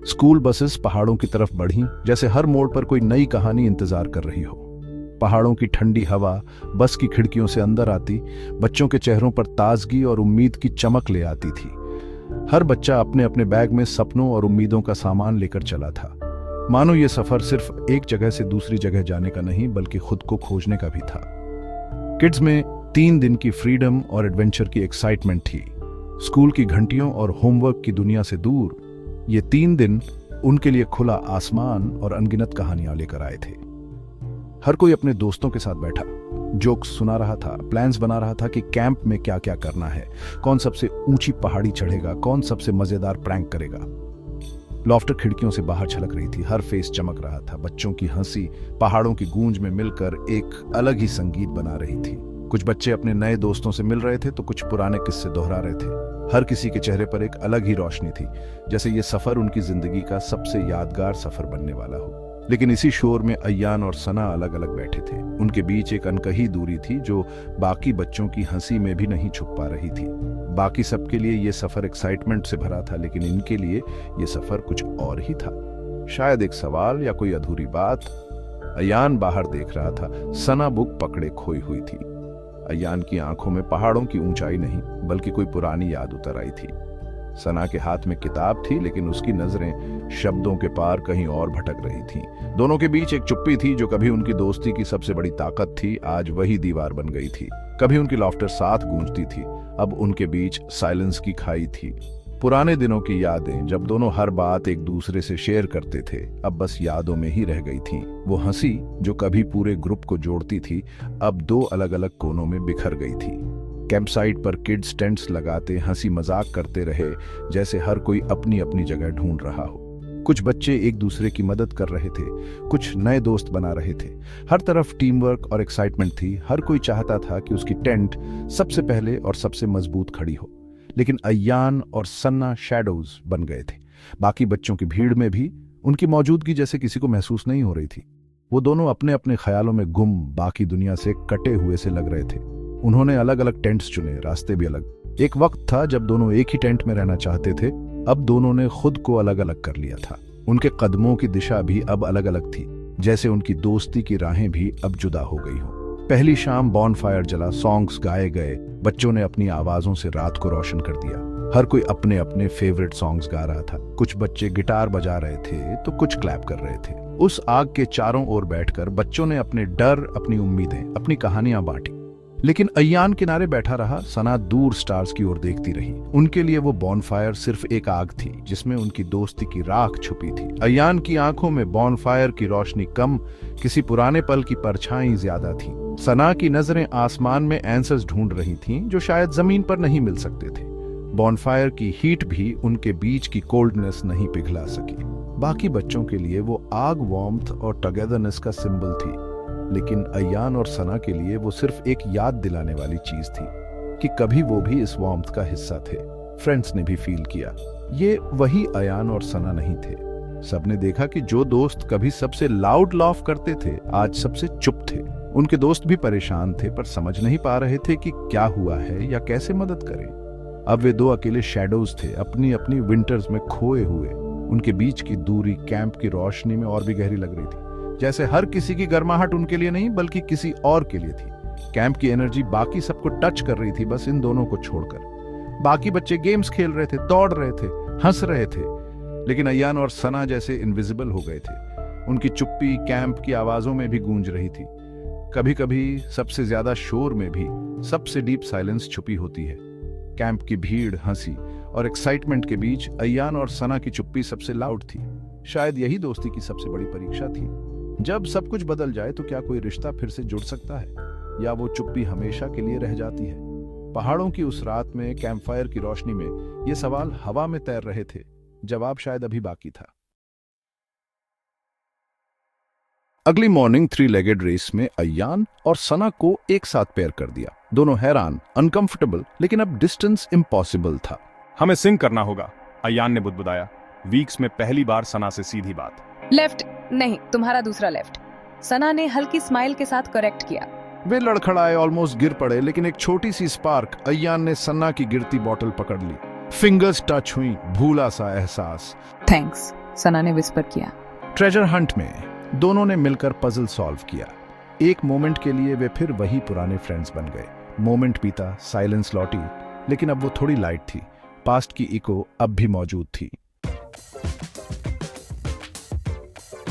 School buses पहाड़ों की तरफ बढ़ीं, जैसे हर मोड़ पर कोई नई कहानी इंतजार कर रही हो। पहाड़ों की ठंडी हवा बस की खिड़कियों से अंदर आती, बच्चों के चेहरों पर ताजगी और उम्मीद की चमक ले आती थी। हर बच्चा अपने अपने बैग में सपनों और उम्मीदों का सामान लेकर चला था, मानो ये सफर सिर्फ एक जगह से दूसरी जगह जाने का नहीं, बल्कि खुद को खोजने का भी था। किड्स में 3 दिन की फ्रीडम और एडवेंचर की एक्साइटमेंट थी। स्कूल की घंटियों और होमवर्क की दुनिया से दूर ये 3 दिन उनके लिए खुला आसमान और अनगिनत कहानियां लेकर आए थे। हर कोई अपने दोस्तों के साथ बैठा, जोक्स सुना रहा था, प्लान्स बना रहा था कि कैंप में क्या क्या करना है, कौन सबसे ऊंची पहाड़ी चढ़ेगा, कौन सबसे मजेदार प्रैंक करेगा। लॉफ्टर खिड़कियों से बाहर छलक रही थी, हर फेस चमक रहा था। बच्चों की हंसी पहाड़ों की गूंज में मिलकर एक अलग ही संगीत बना रही थी। कुछ बच्चे अपने नए दोस्तों से मिल रहे थे तो कुछ पुराने किस्से दोहरा रहे थे। हर किसी के चेहरे पर एक अलग ही रोशनी थी, जैसे ये सफर उनकी जिंदगी का सबसे यादगार सफर बनने वाला हो। लेकिन इसी शोर में अय्यान और सना अलग अलग बैठे थे। उनके बीच एक अनकही दूरी थी जो बाकी बच्चों की हंसी में भी नहीं छुप पा रही थी। बाकी सबके लिए ये सफर एक्साइटमेंट से भरा था, लेकिन इनके लिए ये सफर कुछ और ही था। शायद एक सवाल या कोई अधूरी बात। अय्यान बाहर देख रहा था, सना बुक पकड़े खोई हुई थी। अय्यान की आंखों में पहाड़ों की ऊंचाई नहीं, बल्कि कोई पुरानी याद उतर आई थी। सना के हाथ में किताब थी, लेकिन उसकी नजरें शब्दों के पार कहीं और भटक रही थीं। दोनों के बीच एक चुप्पी थी जो कभी उनकी दोस्ती की सबसे बड़ी ताकत थी, आज वही दीवार बन गई थी। कभी उनकी लॉफ्टर साथ गूंजती थी, अब उनके बीच साइलेंस की खाई थी। पुराने दिनों की यादें, जब दोनों हर बात एक दूसरे से शेयर करते थे, अब बस यादों में ही रह गई थीं। वो हंसी जो कभी पूरे ग्रुप को जोड़ती थी, अब 2 अलग अलग कोनों में बिखर गई थी। कैंप साइट पर किड्स टेंट्स लगाते हंसी मजाक करते रहे, जैसे हर कोई अपनी अपनी जगह ढूंढ रहा हो। कुछ बच्चे एक दूसरे की मदद कर रहे थे, कुछ नए दोस्त बना रहे थे। हर तरफ टीम वर्क और एक्साइटमेंट थी। हर कोई चाहता था कि उसकी टेंट सबसे पहले और सबसे मजबूत खड़ी हो। लेकिन अय्यान और सन्ना शैडोज बन गए थे। बाकी बच्चों की भीड़ में भी उनकी मौजूदगी जैसे किसी को महसूस नहीं हो रही थी। वो दोनों अपने अपने ख्यालों में गुम, बाकी दुनिया से कटे हुए से लग रहे थे। उन्होंने अलग अलग टेंट्स चुने, रास्ते भी अलग। एक वक्त था जब दोनों एक ही टेंट में रहना चाहते थे, अब दोनों ने खुद को अलग अलग कर लिया था। उनके कदमों की दिशा भी अब अलग अलग थी, जैसे उनकी दोस्ती की राहें भी अब जुदा हो गई हो। पहली शाम बॉनफायर जला, सॉन्ग्स गाए गए, बच्चों ने अपनी आवाजों से रात को रोशन कर दिया। हर कोई अपने अपने फेवरेट सॉन्ग्स गा रहा था। कुछ बच्चे गिटार बजा रहे थे तो कुछ क्लैप कर रहे थे। उस आग के चारों ओर बैठकर बच्चों ने अपने डर, अपनी उम्मीदें, अपनी कहानियां बांटी। लेकिन अय्यान किनारे बैठा रहा, सना दूर स्टार्स की ओर देखती रही। उनके लिए वो बॉनफायर सिर्फ एक आग थी जिसमें उनकी दोस्ती की राख छुपी थी। अय्यान की आंखों में बॉनफायर की रोशनी कम, किसी पुराने पल की परछाई ज्यादा थी। सना की नजरें आसमान में आंसर्स ढूंढ रही थीं जो शायद जमीन पर नहीं मिल सकते थे। बॉनफायर की हीट भी उनके बीच की कोल्डनेस नहीं पिघला सकी। बाकी बच्चों के लिए वो आग वार्मथ और टुगेदरनेस का सिंबल थी, लेकिन अय्यान और सना के लिए वो सिर्फ एक याद दिलाने वाली चीज थी कि कभी वो भी इस वार्मथ का हिस्सा थे। फ्रेंड्स ने भी फील किया ये वही अय्यान और सना नहीं थे। सबने देखा कि जो दोस्त कभी सबसे लाउड लाफ करते थे, आज सबसे चुप थे। उनके दोस्त भी परेशान थे, पर समझ नहीं पा रहे थे कि क्या हुआ है या कैसे मदद करें। अब वे 2 अकेले शैडोज थे, अपनी अपनी विंटर्स में खोए हुए। उनके बीच की दूरी कैंप की रोशनी में और भी गहरी लग रही थी, जैसे हर किसी की गर्माहट उनके लिए नहीं बल्कि किसी और के लिए थी। कैंप की एनर्जी बाकी सबको टच कर रही थी, बस इन दोनों को छोड़कर। बाकी बच्चे गेम्स खेल रहे थे, दौड़ रहे थे, हंस रहे थे, लेकिन अय्यान और सना जैसे इनविजिबल हो गए थे। उनकी चुप्पी कैंप की आवाजों में भी गूंज रही थी। कभी कभी सबसे ज्यादा शोर में भी सबसे डीप साइलेंस छुपी होती है। कैंप की भीड़, हंसी और एक्साइटमेंट के बीच अय्यान और सना की चुप्पी सबसे लाउड थी। शायद यही दोस्ती की सबसे बड़ी परीक्षा थी। जब सब कुछ बदल जाए तो क्या कोई रिश्ता फिर से जुड़ सकता है, या वो चुप्पी हमेशा के लिए रह जाती है? पहाड़ों की उस रात में कैंपफायर की रोशनी में ये सवाल हवा में तैर रहे थे। जवाब शायद अभी बाकी था। अगली मॉर्निंग 3 लेगेड रेस में अय्यान और सना को एक साथ पेयर कर दिया। दोनों हैरान, अनकंफर्टेबल, लेकिन अब डिस्टेंस इम्पॉसिबल था। हमें सिंक करना होगा, अय्यान ने बुदबुदाया। वीक्स में पहली बार सना से सीधी बात। लेफ्ट नहीं, तुम्हारा दूसरा लेफ्ट, सना ने हल्की स्माइल के साथ करेक्ट किया। वे लड़खड़ाए, ऑलमोस्ट गिर पड़े, लेकिन एक छोटी सी स्पार्क, अय्यान ने सन्ना की गिरती बोतल पकड़ ली। फिंगर्स टच हुई, भूला सा एहसास। थैंक्स, सना ने विस्पर किया। ट्रेजर हंट में दोनों ने मिलकर पजल सॉल्व किया। एक मोमेंट के लिए वे फिर वही पुराने फ्रेंड्स बन गए। मोमेंट बीता, साइलेंस लौटी, लेकिन अब वो थोड़ी लाइट थी। पास्ट की इको अब भी मौजूद थी।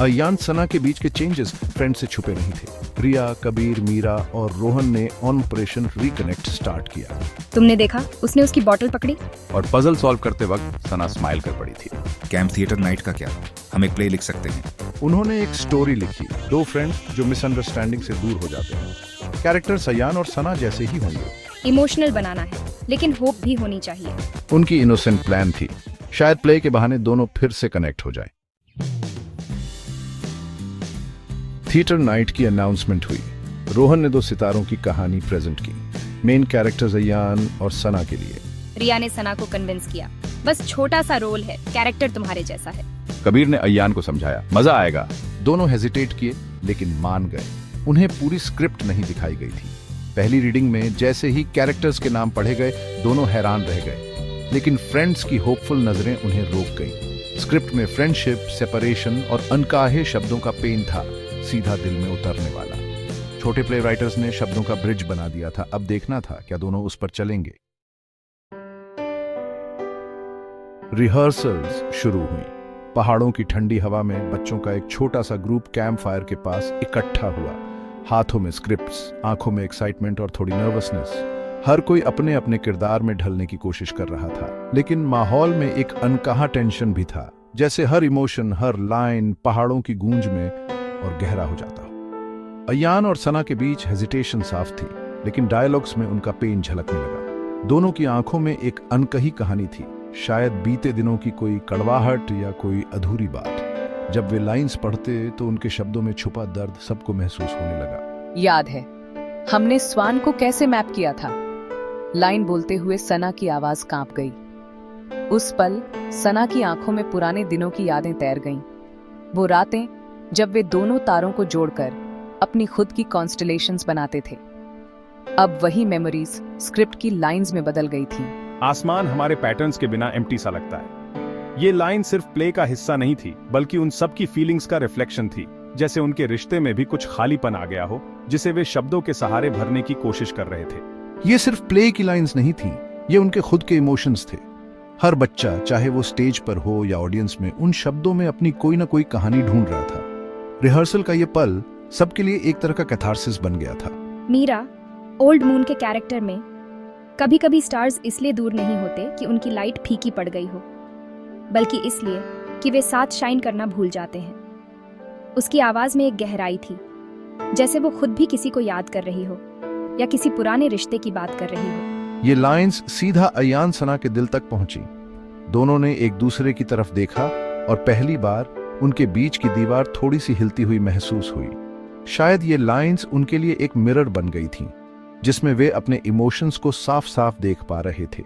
अयान सना के बीच के चेंजेस फ्रेंड से छुपे नहीं थे। रिया, कबीर, मीरा और रोहन ने ऑपरेशन रिकनेक्ट स्टार्ट किया। तुमने देखा उसने उसकी बॉटल पकड़ी। और पजल सॉल्व करते वक्त सना स्माइल कर पड़ी थी। कैंप थिएटर नाइट का क्या, हम एक प्ले लिख सकते हैं। उन्होंने एक स्टोरी लिखी, दो फ्रेंड्स जो मिसअंडरस्टैंडिंग से दूर हो जाते हैं। कैरेक्टर्स अयान और सना जैसे ही होंगे। इमोशनल बनाना है, लेकिन होप भी होनी चाहिए। उनकी इनोसेंट प्लान थी, शायद प्ले के बहाने दोनों फिर से कनेक्ट हो जाए। थिएटर नाइट की अनाउंसमेंट हुई। रोहन ने दो सितारों की कहानी प्रेजेंट की, मेन कैरेक्टर्स अयान और सना के लिए। रिया ने सना को कन्विंस किया, बस छोटा सा रोल है, कैरेक्टर तुम्हारे जैसा है। कबीर ने अयान को समझाया, मजा आएगा। दोनों हेजिटेट किए, लेकिन मान गए। उन्हें पूरी स्क्रिप्ट नहीं दिखाई गई थी। पहली रीडिंग में जैसे ही कैरेक्टर्स के नाम पढ़े गए, दोनों हैरान रह गए, लेकिन फ्रेंड्स की होपफुल नजरें उन्हें रोक गई। स्क्रिप्ट में फ्रेंडशिप, सेपरेशन और अनकाहे शब्दों का पेन था, सीधा दिल में उतरने वाला। छोटे प्ले राइटर्स ने शब्दों का ब्रिज बना दिया था, अब देखना था क्या दोनों उस पर चलेंगे। रिहर्सल्स शुरू हुई। पहाड़ों की ठंडी हवा में बच्चों का एक छोटा सा ग्रुप कैंप फायर के पास इकट्ठा हुआ। हाथों में स्क्रिप्ट्स, आंखों में एक्साइटमेंट और थोड़ी नर्वसनेस। हर कोई अपने अपने किरदार में ढलने की कोशिश कर रहा था, लेकिन माहौल में एक अनकहा टेंशन भी था, जैसे हर इमोशन, हर लाइन पहाड़ों की गूंज में और गहरा हो जाता हो। अयान और सना के बीच हेजिटेशन साफ थी, लेकिन डायलॉग्स में उनका पेन झलकने लगा। दोनों की आंखों में एक अनकही कहानी थी, शायद बीते दिनों की कोई कड़वाहट या कोई अधूरी बात। जब वे लाइंस पढ़ते तो उनके शब्दों में छुपा दर्द सबको महसूस होने लगा। याद है हमने स्वान को कैसे मैप किया था। लाइन बोलते हुए सना की आवाज कांप गई। उस पल सना की आंखों में पुराने दिनों की यादें तैर गईं। वो रातें जब वे दोनों तारों को जोड़कर अपनी खुद की कॉन्स्टलेशंस बनाते थे। अब वही मेमोरीज स्क्रिप्ट की लाइंस में बदल गई थी। आसमान हमारे पैटर्न्स के बिना एम्प्टी सा लगता है। ये लाइन सिर्फ प्ले का हिस्सा नहीं थी, बल्कि उन सब की फीलिंग्स का रिफ्लेक्शन थी। जैसे उनके रिश्ते में भी कुछ खालीपन आ गया हो, जिसे वे शब्दों के सहारे भरने की कोशिश कर रहे थे। ये सिर्फ प्ले की लाइंस नहीं थी, ये उनके खुद के इमोशंस थे। हर बच्चा, चाहे वो स्टेज पर हो या ऑडियंस में, उन शब्दों में अपनी कोई ना कोई कहानी ढूंढ रहा था। रिहर्सल का ये पल सबके लिए एक तरह का कैथारसिस बन गया था। मीरा, ओल्ड मून के कैरेक्टर में कभी कभी स्टार्स इसलिए दूर नहीं होते कि उनकी लाइट फीकी पड़ गई हो, बल्कि इसलिए कि वे साथ शाइन करना भूल जाते हैं। उसकी आवाज में एक गहराई थी, जैसे वो खुद भी किसी को याद कर रही हो या किसी पुराने रिश्ते की बात कर रही हो। ये लाइंस सीधा अयान सना के दिल तक पहुंची। दोनों ने एक दूसरे की तरफ देखा और पहली बार उनके बीच की दीवार थोड़ी सी हिलती हुई महसूस हुई। शायद ये लाइंस उनके लिए एक मिरर बन गई थीं, जिसमें वे अपने इमोशंस को साफ साफ देख पा रहे थे।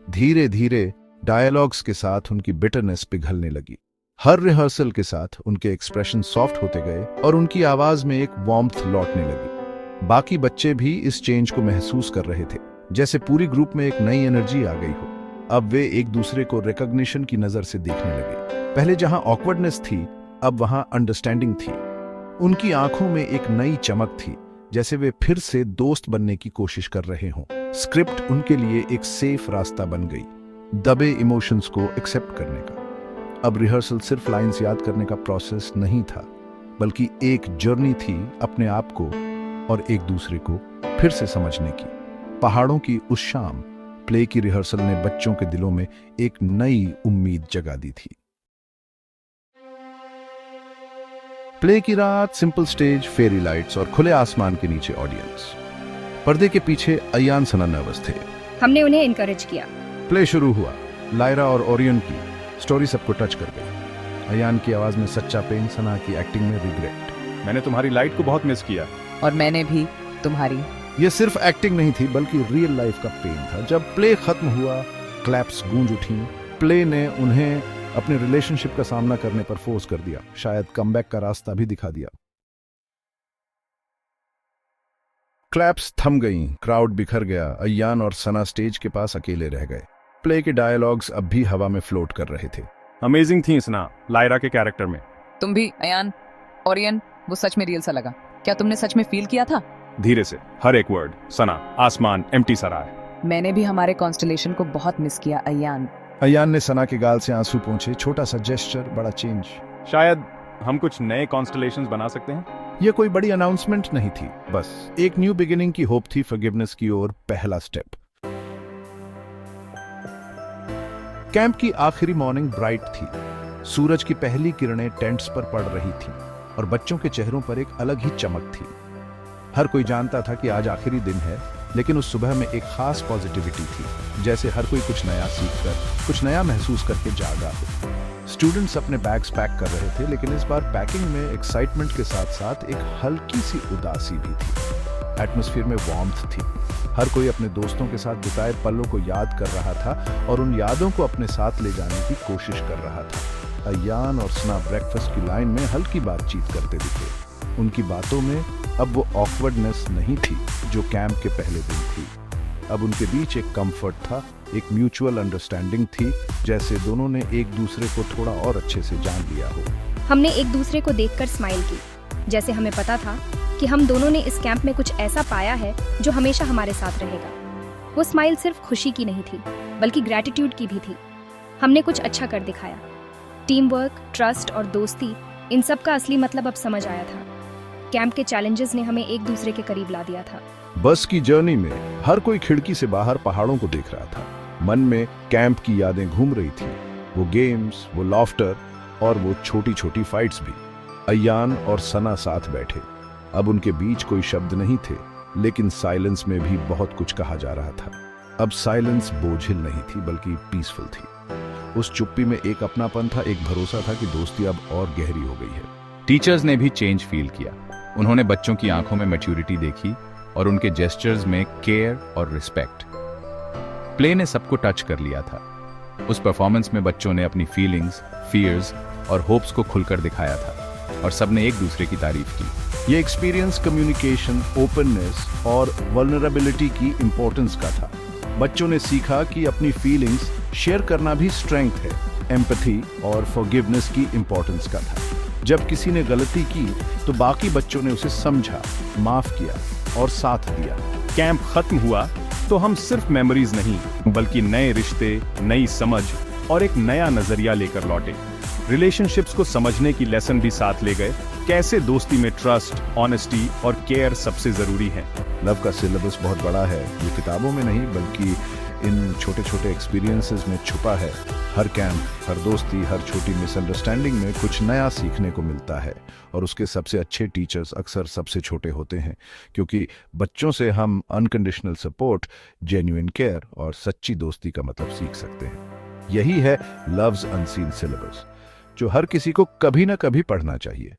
धीरे धीरे डायलॉग्स के साथ उनकी बिटरनेस पिघलने लगी। हर रिहर्सल के साथ उनके एक्सप्रेशन सॉफ्ट होते गए और उनकी आवाज में एक वार्मथ लौटने लगी। बाकी बच्चे भी इस चेंज को महसूस कर रहे थे, जैसे पूरी ग्रुप में एक नई एनर्जी आ गई हो। अब वे एक दूसरे को रिकॉग्निशन की नजर से देखने लगे। पहले जहां ऑकवर्डनेस थी, अब वहां अंडरस्टैंडिंग थी। उनकी आंखों में एक नई चमक थी, जैसे वे फिर से दोस्त बनने की कोशिश कर रहे हों। स्क्रिप्ट उनके लिए एक सेफ रास्ता बन गई, दबे इमोशंस को एक्सेप्ट करने का। अब रिहर्सल सिर्फ लाइंस याद करने का प्रोसेस नहीं था, बल्कि एक जर्नी थी अपने आप को और एक दूसरे को फिर से समझने की। पहाड़ों की उस शाम प्ले की रिहर्सल ने बच्चों के दिलों में एक नई उम्मीद जगा दी थी। प्ले की रात, सिंपल स्टेज, फेरी लाइट्स और खुले आसमान के नीचे ऑडियंस। पर्दे के पीछे अयान सना नर्वस थे। हमने उन्हें इनकरेज किया। प्ले शुरू हुआ। लायरा और ओरियन की स्टोरी सबको टच कर गई। अयान की आवाज में सच्चा पेन, सना की एक्टिंग में रिग्रेट। मैंने तुम्हारी लाइट को बहुत मिस किया। और मैंने भी तुम्हारी। ये सिर्फ एक्टिंग नहीं थी, बल्कि रियल लाइफ का पेन था। जब प्ले खत्म हुआ, क्लैप्स गूंज उठी। प्ले ने उन्हें अपने रिलेशनशिप का सामना करने पर फोर्स कर दिया, शायद कमबैक का रास्ता भी दिखा दिया। क्लैप्स थम गईं, क्राउड बिखर गया। अयान और सना स्टेज के पास अकेले रह गए। प्ले के डायलॉग्स अब भी हवा में फ्लोट कर रहे थे। अमेजिंग थी सना लायरा के कैरेक्टर में। तुम भी अयान, ओरियन, वो सच में रियल सा लगा। क्या तुमने सच में फील किया था? धीरे से हर एक वर्ड, सना, आसमान एम्प्टी सा रहा है। मैंने भी हमारे कॉन्स्टलेशन को बहुत मिस किया अयान। अयान ने सना के गाल से आंसू पोंछे। छोटा सा जेस्चर, बड़ा चेंज। शायद हम कुछ नए कॉन्स्टलेशंस बना सकते हैं। यह कोई बड़ी अनाउंसमेंट नहीं थी, बस एक न्यू बिगिनिंग की होप थी, फॉरगिवनेस की ओर पहला स्टेप। कैंप की आखिरी मॉर्निंग ब्राइट थी। सूरज की पहली किरणें टेंट्स पर पड़ रही थी और बच्चों के चेहरों पर एक अलग ही चमक थी। हर कोई जानता था कि आज आखिरी दिन है, लेकिन उस सुबह में एक खास पॉजिटिविटी थी, जैसे हर कोई कुछ नया सीखकर, कुछ नया महसूस करके जागा हो। स्टूडेंट्स अपने बैग्स पैक कर रहे थे, लेकिन इस बार पैकिंग में एक्साइटमेंट के साथ साथ एक हल्की सी उदासी भी थी। एटमॉस्फेयर में वार्मथ थी। हर कोई अपने दोस्तों के साथ बिताए पलों को याद कर रहा था और उन यादों को अपने साथ ले जाने की कोशिश कर रहा था। अयान और सना ब्रेकफास्ट की लाइन में हल्की बातचीत करते दिखे। उनकी बातों में अब वो ऑकवर्डनेस नहीं थी जो कैंप के पहले दिन थी। अब उनके बीच एक कंफर्ट था, एक म्यूचुअल अंडरस्टैंडिंग थी, जैसे दोनों ने एक दूसरे को थोड़ा और अच्छे से जान लिया हो। हमने एक दूसरे को देखकर स्माइल की, जैसे हमें पता था कि हम दोनों ने इस कैंप में कुछ ऐसा पाया है जो हमेशा हमारे साथ रहेगा। वो स्माइल सिर्फ खुशी की नहीं थी, बल्कि ग्रैटिट्यूड की भी थी। हमने कुछ अच्छा कर दिखाया। टीम वर्क, ट्रस्ट और दोस्ती, इन सब का असली मतलब अब समझ आया था। कैंप के चैलेंजेस ने हमें एक दूसरे के करीब ला दिया था। बस की जर्नी में हर कोई खिड़की से बाहर पहाड़ों को देख रहा था। मन में कैंप की यादें घूम रही थी, वो गेम्स, वो लॉफ्टर और वो छोटी छोटी फाइट्स भी। अयान और सना साथ बैठे। अब उनके बीच कोई शब्द नहीं थे, लेकिन साइलेंस में भी बहुत कुछ कहा जा रहा था। अब साइलेंस बोझिल नहीं थी, बल्कि पीसफुल थी। उस चुप्पी में एक अपनापन था, एक भरोसा था कि दोस्ती अब और गहरी हो गई है। टीचर्स ने भी चेंज फील किया। उन्होंने बच्चों की आंखों में मैच्योरिटी देखी और उनके जेस्चर्स में केयर और रिस्पेक्ट। प्ले ने सबको टच कर लिया था। उस परफॉर्मेंस में बच्चों ने अपनी फीलिंग्स, फियर्स और होप्स को खुलकर दिखाया था और सबने एक दूसरे की तारीफ की। ये एक्सपीरियंस कम्युनिकेशन, ओपननेस और वल्नरेबिलिटी की इंपॉर्टेंस का था। बच्चों ने सीखा कि अपनी फीलिंग्स शेयर करना भी स्ट्रेंथ है। एम्पैथी और फॉरगिवनेस की इंपॉर्टेंस का था। जब किसी ने गलती की तो बाकी बच्चों ने उसे समझा, माफ किया और साथ दिया। कैंप खत्म हुआ तो हम सिर्फ मेमोरीज नहीं, बल्कि नए रिश्ते, नई समझ और एक नया नजरिया लेकर लौटे। रिलेशनशिप्स को समझने की लेसन भी साथ ले गए। कैसे दोस्ती में ट्रस्ट, ऑनेस्टी और केयर सबसे जरूरी है। लव का सिलेबस बहुत बड़ा है। ये किताबों में नहीं, बल्कि इन छोटे छोटे एक्सपीरियंसेस में छुपा है। हर कैंप, हर दोस्ती, हर छोटी मिसअंडरस्टैंडिंग में कुछ नया सीखने को मिलता है। और उसके सबसे अच्छे टीचर्स अक्सर सबसे छोटे होते हैं, क्योंकि बच्चों से हम अनकंडीशनल सपोर्ट, जेन्युइन केयर और सच्ची दोस्ती का मतलब सीख सकते हैं। यही है लव्स अनसीन सिलेबस, जो हर किसी को कभी ना कभी पढ़ना चाहिए।